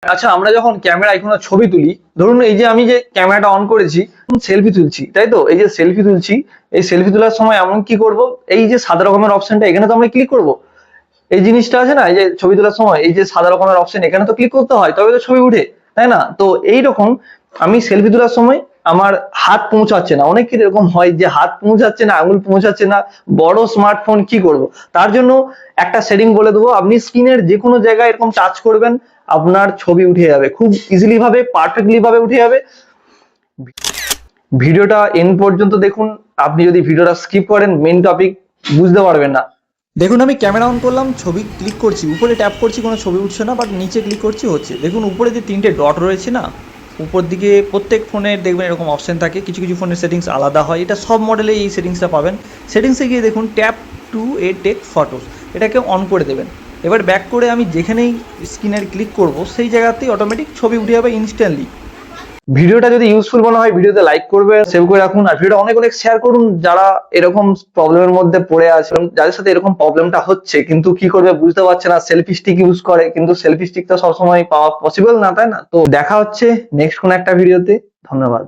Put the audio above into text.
আচ্ছা, আমরা যখন ক্যামেরায় কোনো ছবি তুলি, ধরুন এই যে আমি যে ক্যামেরাটা অন করেছি, সেলফি তুলছি, তাই তো? এই যে সেলফি তুলছি, এই সেলফি তোলার সময় এমন কি করব, এই যে সাদা রকমের অপশনটা এখানে তো আমরা ক্লিক করব। এই জিনিসটা আছে না, এই যে ছবি তোলার সময় এই যে সাদা রকমের অপশন এখানে তো ক্লিক করতে হয়, তবে তো ছবি উঠে, তাই না? তো এইরকম আমি সেলফি তোলার সময় আমার হাত পৌঁছাচ্ছে না, অনেকের এরকম হয় যে হাত পৌঁছাচ্ছে না, আঙুল পৌঁছাচ্ছে না, বড় স্মার্টফোন কি করব? তার জন্য একটা সেটিং বলে দেবো, আপনি স্ক্রিনের যে কোনো জায়গায় এরকম টাচ করবেন, আপনার ছবি উঠে যাবে, খুব ইজিলি ভাবে, পারফেক্টলি ভাবে উঠে যাবে। ভিডিওটা এন্ড পর্যন্ত দেখুন, আপনি যদি ভিডিওটা স্কিপ করেন মেইন টপিক বুঝতে পারবেন না। দেখুন আমি ক্যামেরা অন করলাম, ছবি ক্লিক করছি, উপরে ট্যাপ করছি, কোনো ছবি উঠছে না, বাট নিচে ক্লিক করছি হচ্ছে। দেখুন উপরে যে তিনটে ডট রয়েছে না, উপর দিকে প্রত্যেক ফোনের দেখবেন এরকম অপশন থাকে, কিছু কিছু ফোনের সেটিংস আলাদা হয়, এটা সব মডেলে এই সেটিংসটা পাবেন। সেটিংসে গিয়ে দেখুন tap to a take photos, এটাকে অন করে দেবেন। এবার ব্যাক করে আমি যেখানেই স্ক্রিনের ক্লিক করব সেই জায়গাতেই অটোমেটিক ছবি উঠে যাবে ইনস্ট্যান্টলি। ভিডিওটা যদি ইউজফুল মনে হয় ভিডিওতে লাইক করবেন, সেভ করে রাখুন, আর ভিডিওটা অনেক অনেক শেয়ার করুন যারা এরকম প্রবলেমের মধ্যে পড়ে আছে, এবং যাদের সাথে এরকম প্রবলেমটা হচ্ছে কিন্তু কি করবে বুঝতে পারছে না, সেলফি স্টিক ইউজ করে, কিন্তু সেলফি স্টিক তো সবসময় পাওয়া পসিবল না, তাই না? তো দেখা হচ্ছে নেক্সট কোন একটা ভিডিওতে। ধন্যবাদ।